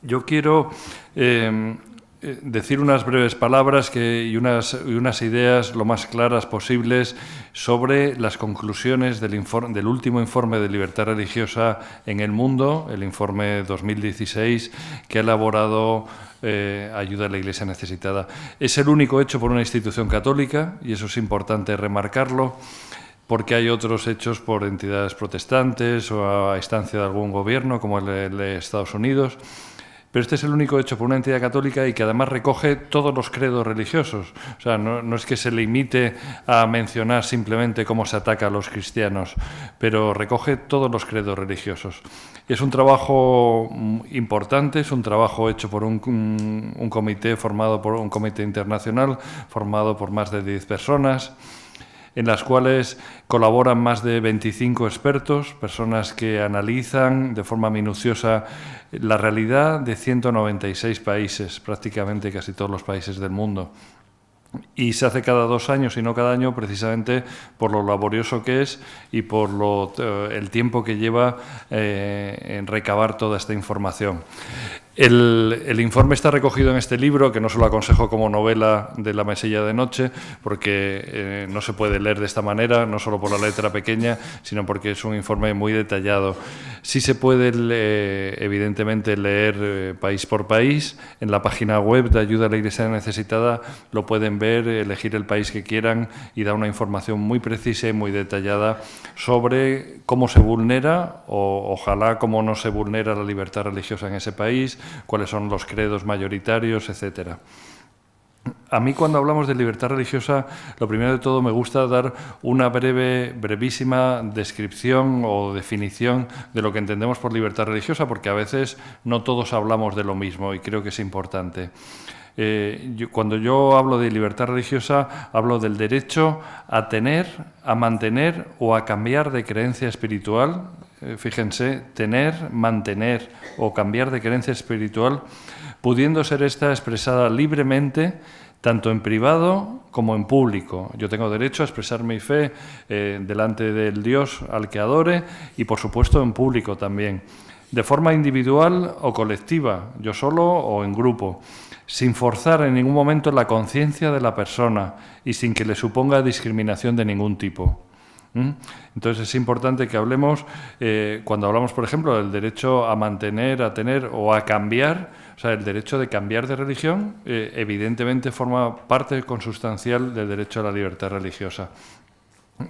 Yo quiero decir unas breves palabras y unas ideas lo más claras posibles sobre las conclusiones del último informe de libertad religiosa en el mundo, el informe 2016, que ha elaborado Ayuda a la Iglesia Necesitada. Es el único hecho por una institución católica, y eso es importante remarcarlo, porque hay otros hechos por entidades protestantes o a instancia de algún gobierno, como el de Estados Unidos. Pero este es el único hecho por una entidad católica y que además recoge todos los credos religiosos. O sea, no es que se limite a mencionar simplemente cómo se ataca a los cristianos, pero recoge todos los credos religiosos. Es un trabajo importante, es un trabajo hecho por un comité formado por un comité internacional, formado por más de 10 personas, en las cuales colaboran más de 25 expertos, personas que analizan de forma minuciosa la realidad de 196 países, prácticamente casi todos los países del mundo. Y se hace cada 2 años y no cada año, precisamente por lo laborioso que es y por el tiempo que lleva en recabar toda esta información. El informe está recogido en este libro, que no se lo aconsejo como novela de la mesilla de noche, porque no se puede leer de esta manera, no solo por la letra pequeña, sino porque es un informe muy detallado. Sí se puede, evidentemente, leer país por país. En la página web de Ayuda a la Iglesia Necesitada lo pueden ver, elegir el país que quieran y da una información muy precisa y muy detallada sobre cómo se vulnera, o ojalá cómo no se vulnera la libertad religiosa en ese país, cuáles son los credos mayoritarios, etcétera. A mí, cuando hablamos de libertad religiosa, lo primero de todo me gusta dar una brevísima descripción o definición de lo que entendemos por libertad religiosa, porque a veces no todos hablamos de lo mismo y creo que es importante. Cuando yo hablo de libertad religiosa, hablo del derecho a tener, a mantener o a cambiar de creencia espiritual. Fíjense, tener, mantener o cambiar de creencia espiritual, pudiendo ser esta expresada libremente, tanto en privado como en público. Yo tengo derecho a expresar mi fe delante del Dios al que adore y, por supuesto, en público también, de forma individual o colectiva, yo solo o en grupo, sin forzar en ningún momento la conciencia de la persona y sin que le suponga discriminación de ningún tipo. Entonces es importante que hablemos, cuando hablamos, por ejemplo, del derecho a mantener, a tener o a cambiar, o sea, el derecho de cambiar de religión, evidentemente forma parte consustancial del derecho a la libertad religiosa.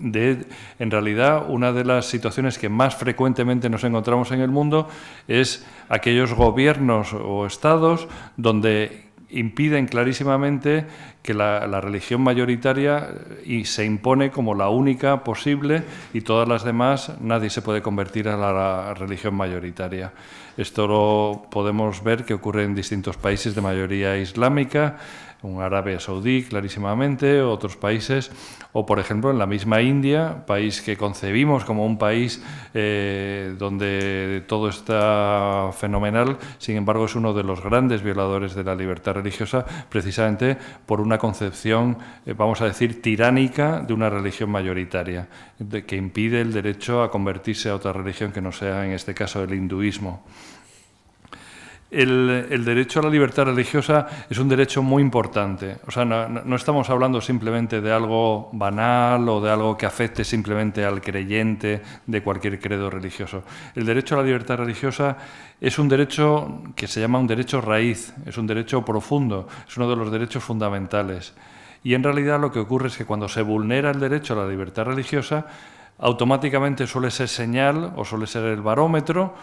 En realidad, una de las situaciones que más frecuentemente nos encontramos en el mundo es aquellos gobiernos o estados donde impiden clarísimamente que la religión mayoritaria se impone como la única posible y todas las demás nadie se puede convertir a la religión mayoritaria. Esto lo podemos ver que ocurre en distintos países de mayoría islámica, en Arabia Saudí clarísimamente, otros países, o por ejemplo en la misma India, país que concebimos como un país donde todo está fenomenal, sin embargo es uno de los grandes violadores de la libertad religiosa, precisamente por una concepción, vamos a decir, tiránica de una religión mayoritaria, que impide el derecho a convertirse a otra religión que no sea, en este caso, el hinduismo. El derecho a la libertad religiosa es un derecho muy importante. O sea, no estamos hablando simplemente de algo banal o de algo que afecte simplemente al creyente de cualquier credo religioso. El derecho a la libertad religiosa es un derecho que se llama un derecho raíz, es un derecho profundo, es uno de los derechos fundamentales. Y en realidad lo que ocurre es que cuando se vulnera el derecho a la libertad religiosa, automáticamente suele ser señal o suele ser el barómetro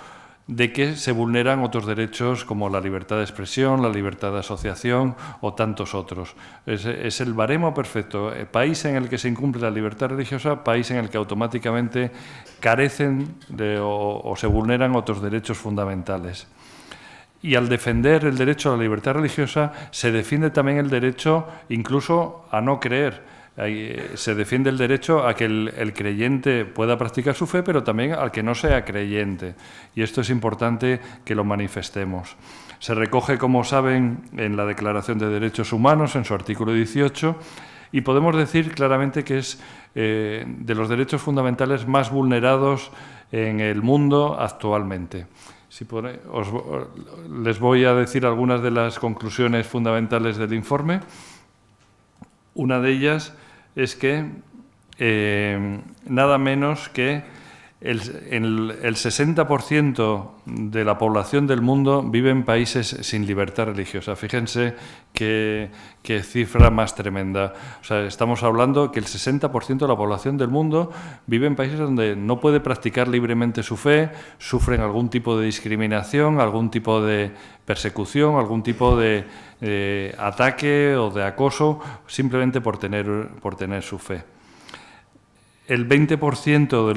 de que se vulneran otros derechos como la libertad de expresión, la libertad de asociación o tantos otros. Es el baremo perfecto. El país en el que se incumple la libertad religiosa, país en el que automáticamente carecen o se vulneran otros derechos fundamentales. Y al defender el derecho a la libertad religiosa, se defiende también el derecho incluso a no creer. Se defiende el derecho a que el creyente pueda practicar su fe, pero también al que no sea creyente. Y esto es importante que lo manifestemos. Se recoge, como saben, en la Declaración de Derechos Humanos, en su artículo 18, y podemos decir claramente que es de los derechos fundamentales más vulnerados en el mundo actualmente. Les voy a decir algunas de las conclusiones fundamentales del informe. Una de ellas es que nada menos que el 60% de la población del mundo vive en países sin libertad religiosa. Fíjense qué cifra más tremenda. O sea, estamos hablando que el 60% de la población del mundo vive en países donde no puede practicar libremente su fe, sufren algún tipo de discriminación, algún tipo de persecución, algún tipo de ataque o de acoso, simplemente por tener su fe. El 20%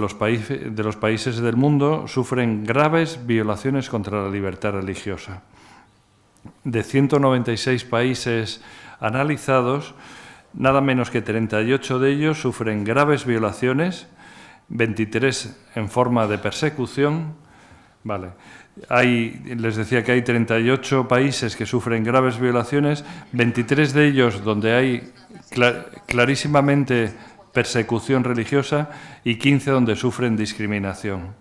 de los países del mundo sufren graves violaciones contra la libertad religiosa. De 196 países analizados, nada menos que 38 de ellos sufren graves violaciones, 23 en forma de persecución. Vale. Les decía que hay 38 países que sufren graves violaciones, 23 de ellos donde hay clarísimamente persecución religiosa y 15 donde sufren discriminación.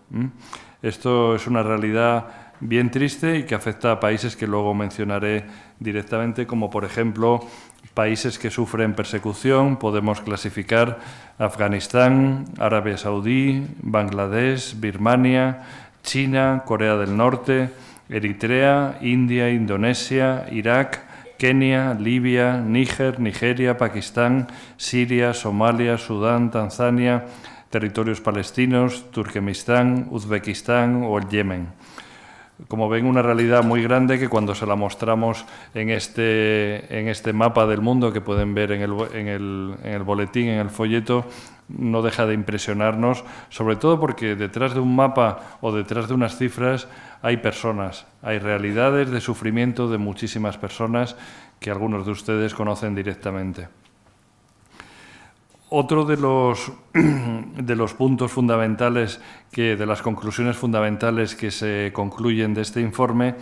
Esto es una realidad bien triste y que afecta a países que luego mencionaré directamente, como por ejemplo países que sufren persecución. Podemos clasificar Afganistán, Arabia Saudí, Bangladesh, Birmania, China, Corea del Norte, Eritrea, India, Indonesia, Irak, Kenia, Libia, Níger, Nigeria, Pakistán, Siria, Somalia, Sudán, Tanzania, territorios palestinos, Turkmenistán, Uzbekistán o el Yemen. Como ven, una realidad muy grande que cuando se la mostramos en este mapa del mundo que pueden ver en el boletín, en el folleto, no deja de impresionarnos, sobre todo porque detrás de un mapa o detrás de unas cifras hay personas, hay realidades de sufrimiento de muchísimas personas que algunos de ustedes conocen directamente. Otro de los puntos fundamentales, de las conclusiones fundamentales que se concluyen de este informe,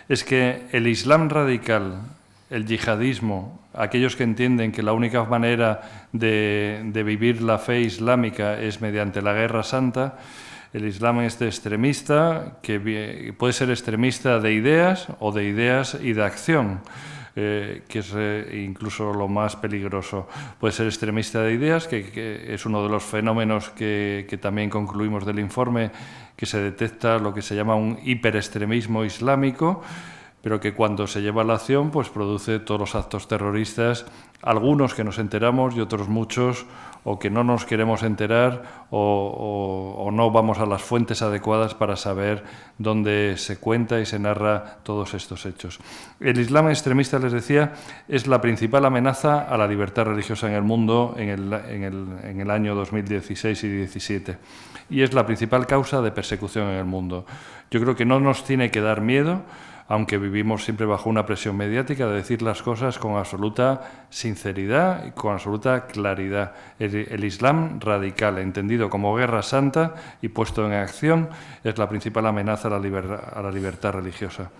es que el Islam radical, el yihadismo, aquellos que entienden que la única manera de vivir la fe islámica es mediante la guerra santa, el Islam es extremista, que puede ser extremista de ideas o de ideas y de acción. Que es incluso lo más peligroso. Puede ser extremista de ideas, que es uno de los fenómenos que también concluimos del informe, que se detecta lo que se llama un hiperextremismo islámico, pero que cuando se lleva a la acción pues produce todos los actos terroristas, algunos que nos enteramos y otros muchos o que no nos queremos enterar o no vamos a las fuentes adecuadas para saber dónde se cuenta y se narra todos estos hechos. El Islam extremista, les decía, es la principal amenaza a la libertad religiosa en el mundo en el año 2016 y 2017 y es la principal causa de persecución en el mundo. Yo creo que no nos tiene que dar miedo, aunque vivimos siempre bajo una presión mediática, de decir las cosas con absoluta sinceridad y con absoluta claridad. El Islam radical, entendido como guerra santa y puesto en acción, es la principal amenaza a la libertad religiosa.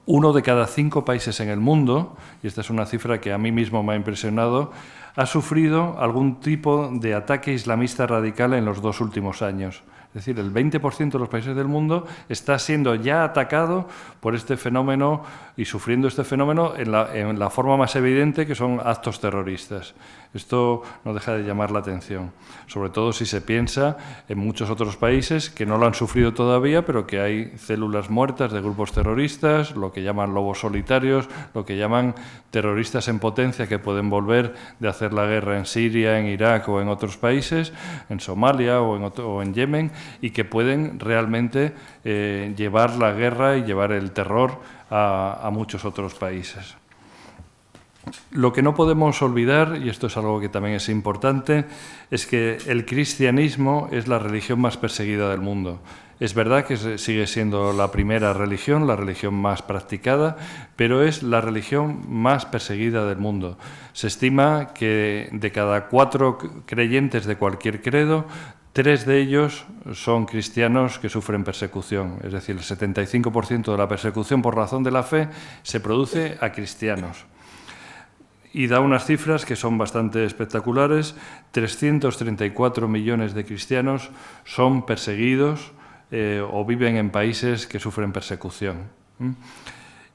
1 de cada 5 países en el mundo, y esta es una cifra que a mí mismo me ha impresionado, ha sufrido algún tipo de ataque islamista radical en los 2 últimos años. Es decir, el 20% de los países del mundo está siendo ya atacado por este fenómeno y sufriendo este fenómeno en la forma más evidente, que son actos terroristas. Esto no deja de llamar la atención, sobre todo si se piensa en muchos otros países que no lo han sufrido todavía, pero que hay células muertas de grupos terroristas, lo que llaman lobos solitarios, lo que llaman terroristas en potencia que pueden volver de hacer la guerra en Siria, en Irak o en otros países, en Somalia o en Yemen, y que pueden realmente llevar la guerra y llevar el terror a muchos otros países. Lo que no podemos olvidar, y esto es algo que también es importante, es que el cristianismo es la religión más perseguida del mundo. Es verdad que sigue siendo la primera religión, la religión más practicada, pero es la religión más perseguida del mundo. Se estima que de cada 4 creyentes de cualquier credo, 3 de ellos son cristianos que sufren persecución. Es decir, el 75% de la persecución por razón de la fe se produce a cristianos. Y da unas cifras que son bastante espectaculares. 334 millones de cristianos son perseguidos o viven en países que sufren persecución.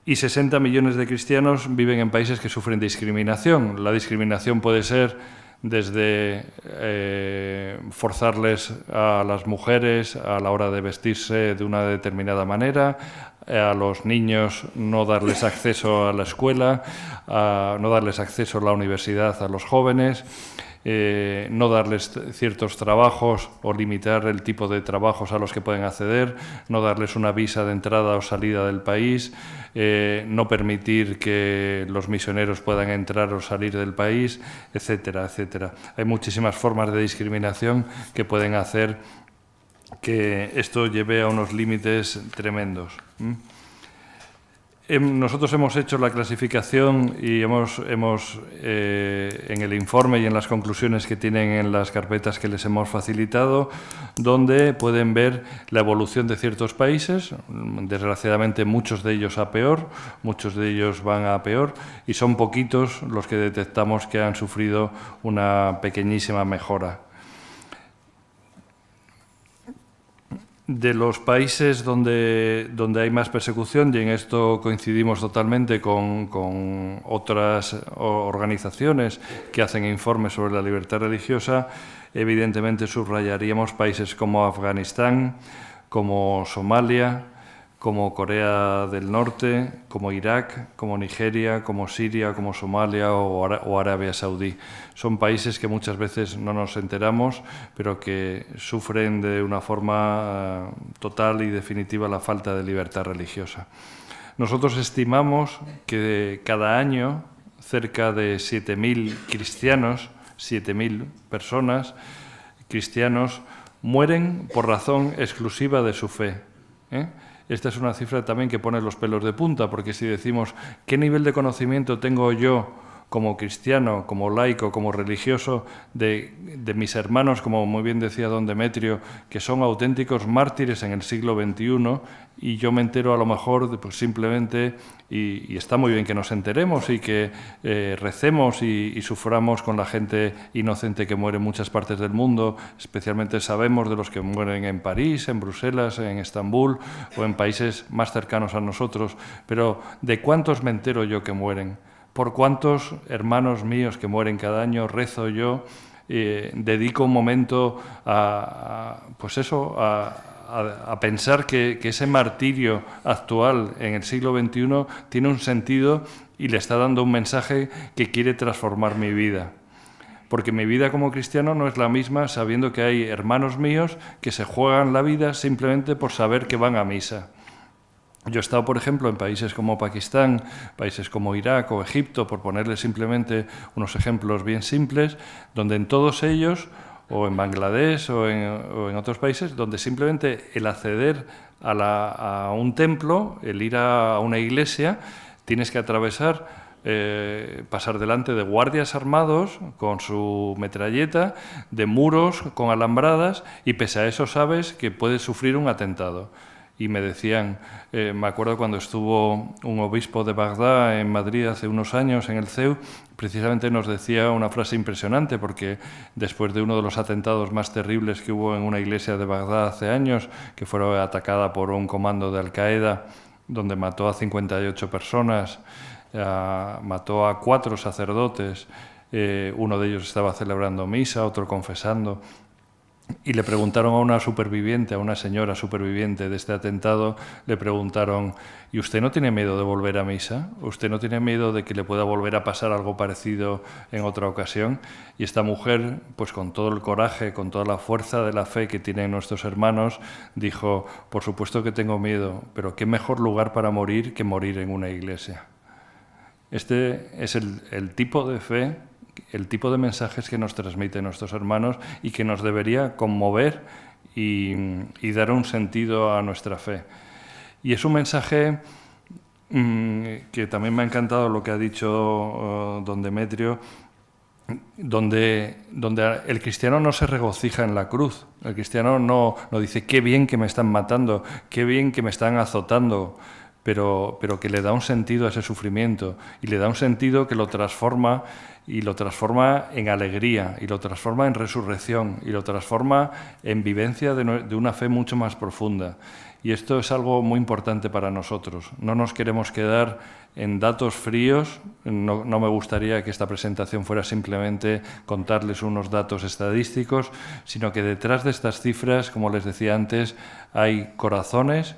Y 60 millones de cristianos viven en países que sufren discriminación. La discriminación puede ser desde forzarles a las mujeres a la hora de vestirse de una determinada manera, a los niños no darles acceso a la escuela, no darles acceso a la universidad a los jóvenes, no darles ciertos trabajos o limitar el tipo de trabajos a los que pueden acceder, no darles una visa de entrada o salida del país, no permitir que los misioneros puedan entrar o salir del país, etcétera, etcétera. Hay muchísimas formas de discriminación que pueden hacer que esto lleve a unos límites tremendos. Nosotros hemos hecho la clasificación y hemos en el informe y en las conclusiones que tienen en las carpetas que les hemos facilitado, donde pueden ver la evolución de ciertos países. Desgraciadamente muchos de ellos a peor, muchos de ellos van a peor y son poquitos los que detectamos que han sufrido una pequeñísima mejora. De los países donde hay más persecución, y en esto coincidimos totalmente con otras organizaciones que hacen informes sobre la libertad religiosa, evidentemente subrayaríamos países como Afganistán, como Somalia, como Corea del Norte, como Irak, como Nigeria, como Siria, como Somalia o Arabia Saudí. Son países que muchas veces no nos enteramos, pero que sufren de una forma total y definitiva la falta de libertad religiosa. Nosotros estimamos que cada año cerca de 7.000 cristianos, 7.000 personas, cristianos, mueren por razón exclusiva de su fe. Esta es una cifra también que pone los pelos de punta, porque si decimos qué nivel de conocimiento tengo yo como cristiano, como laico, como religioso, de mis hermanos, como muy bien decía don Demetrio, que son auténticos mártires en el siglo XXI, y yo me entero a lo mejor pues simplemente, y está muy bien que nos enteremos y que recemos y suframos con la gente inocente que muere en muchas partes del mundo, especialmente sabemos de los que mueren en París, en Bruselas, en Estambul o en países más cercanos a nosotros, pero ¿de cuántos me entero yo que mueren? ¿Por cuántos hermanos míos que mueren cada año rezo yo? Dedico un momento a pensar que ese martirio actual en el siglo XXI tiene un sentido y le está dando un mensaje que quiere transformar mi vida. Porque mi vida como cristiano no es la misma sabiendo que hay hermanos míos que se juegan la vida simplemente por saber que van a misa. Yo he estado, por ejemplo, en países como Pakistán, países como Irak o Egipto, por ponerles simplemente unos ejemplos bien simples, donde en todos ellos, o en Bangladesh o en otros países, donde simplemente el acceder a un templo, el ir a una iglesia, tienes que atravesar, pasar delante de guardias armados con su metralleta, de muros con alambradas, y pese a eso sabes que puedes sufrir un atentado. Y me decían, me acuerdo cuando estuvo un obispo de Bagdad en Madrid hace unos años en el CEU, precisamente nos decía una frase impresionante, porque después de uno de los atentados más terribles que hubo en una iglesia de Bagdad hace años, que fue atacada por un comando de Al-Qaeda, donde mató a 58 personas, mató a 4 sacerdotes, uno de ellos estaba celebrando misa, otro confesando. Y le preguntaron a una superviviente, a una señora superviviente de este atentado, le preguntaron, ¿y usted no tiene miedo de volver a misa? ¿Usted no tiene miedo de que le pueda volver a pasar algo parecido en otra ocasión? Y esta mujer, pues con todo el coraje, con toda la fuerza de la fe que tienen nuestros hermanos, dijo, por supuesto que tengo miedo, pero qué mejor lugar para morir que morir en una iglesia. Este es el tipo de fe, el tipo de mensajes que nos transmiten nuestros hermanos y que nos debería conmover y dar un sentido a nuestra fe. Y es un mensaje que también me ha encantado lo que ha dicho don Demetrio, donde el cristiano no se regocija en la cruz. El cristiano no dice, qué bien que me están matando, qué bien que me están azotando, pero que le da un sentido a ese sufrimiento y le da un sentido que lo transforma y lo transforma en alegría y lo transforma en resurrección y lo transforma en vivencia de una fe mucho más profunda. Y esto es algo muy importante para nosotros. No nos queremos quedar en datos fríos. No me gustaría que esta presentación fuera simplemente contarles unos datos estadísticos, sino que detrás de estas cifras, como les decía antes, hay corazones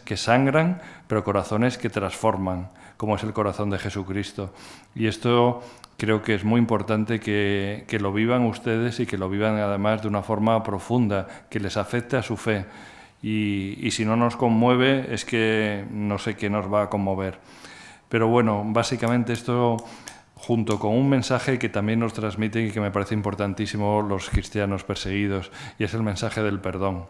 que sangran, pero corazones que transforman, como es el corazón de Jesucristo. Y esto creo que es muy importante que lo vivan ustedes y que lo vivan además de una forma profunda, que les afecte a su fe. Y si no nos conmueve, es que no sé qué nos va a conmover. Pero bueno, básicamente esto, junto con un mensaje que también nos transmiten y que me parece importantísimo los cristianos perseguidos, y es el mensaje del perdón.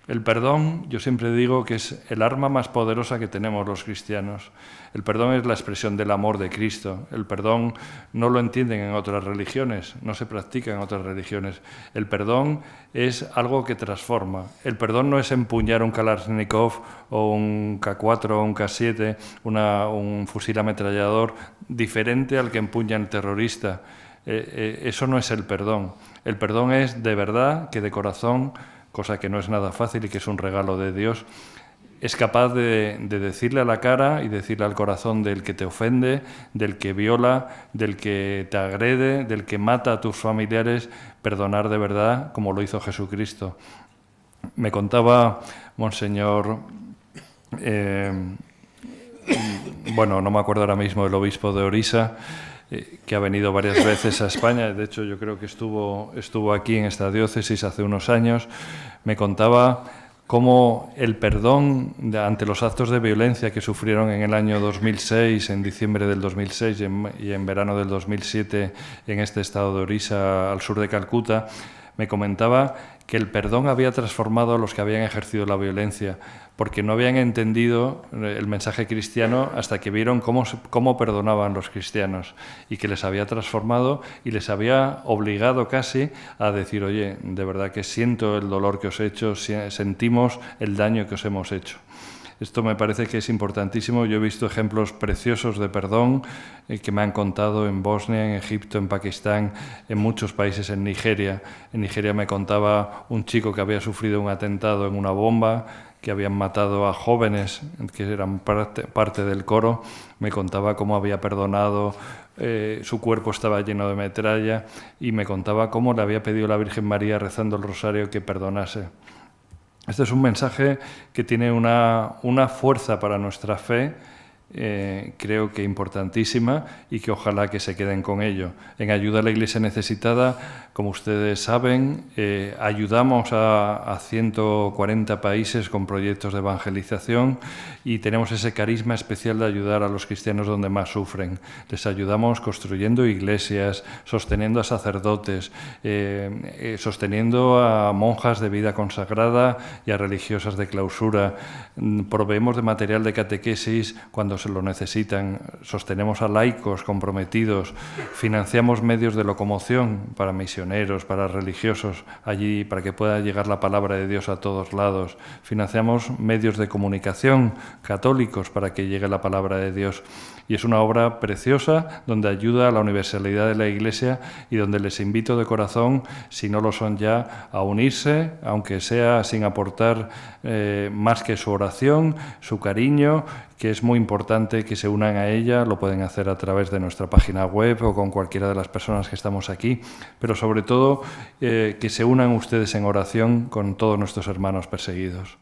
El perdón, yo siempre digo que es el arma más poderosa que tenemos los cristianos. El perdón es la expresión del amor de Cristo. El perdón no lo entienden en otras religiones, no se practica en otras religiones. El perdón es algo que transforma. El perdón no es empuñar un Kalashnikov o un K4 o un K7, un fusil ametrallador diferente al que empuña el terrorista. Eso no es el perdón. El perdón es de verdad que de corazón, cosa que no es nada fácil y que es un regalo de Dios, es capaz de decirle a la cara y decirle al corazón del que te ofende, del que viola, del que te agrede, del que mata a tus familiares, perdonar de verdad como lo hizo Jesucristo. Me contaba Monseñor, bueno, no me acuerdo ahora mismo, el obispo de Orissa, que ha venido varias veces a España. De hecho, yo creo que estuvo aquí en esta diócesis hace unos años. Me contaba cómo el perdón ante los actos de violencia que sufrieron en el año 2006, en diciembre del 2006 y en verano del 2007 en este estado de Orissa, al sur de Calcuta, me comentaba que el perdón había transformado a los que habían ejercido la violencia, porque no habían entendido el mensaje cristiano hasta que vieron cómo perdonaban los cristianos y que les había transformado y les había obligado casi a decir, oye, de verdad que siento el dolor que os he hecho, sentimos el daño que os hemos hecho. Esto me parece que es importantísimo. Yo he visto ejemplos preciosos de perdón que me han contado en Bosnia, en Egipto, en Pakistán, en muchos países, en Nigeria. En Nigeria me contaba un chico que había sufrido un atentado en una bomba, que habían matado a jóvenes que eran parte del coro. Me contaba cómo había perdonado, su cuerpo estaba lleno de metralla, y me contaba cómo le había pedido a la Virgen María rezando el rosario que perdonase. Este es un mensaje que tiene una fuerza para nuestra fe, creo que importantísima, y que ojalá que se queden con ello. En Ayuda a la Iglesia Necesitada, como ustedes saben, ayudamos a 140 países con proyectos de evangelización y tenemos ese carisma especial de ayudar a los cristianos donde más sufren. Les ayudamos construyendo iglesias, sosteniendo a sacerdotes, sosteniendo a monjas de vida consagrada y a religiosas de clausura. Proveemos de material de catequesis cuando se lo necesitan, sostenemos a laicos comprometidos, financiamos medios de locomoción para misioneros, para religiosos allí, para que pueda llegar la palabra de Dios a todos lados, financiamos medios de comunicación católicos para que llegue la palabra de Dios. Y es una obra preciosa donde ayuda a la universalidad de la Iglesia y donde les invito de corazón, si no lo son ya, a unirse, aunque sea sin aportar más que su oración, su cariño, que es muy importante que se unan a ella. Lo pueden hacer a través de nuestra página web o con cualquiera de las personas que estamos aquí, pero sobre todo que se unan ustedes en oración con todos nuestros hermanos perseguidos.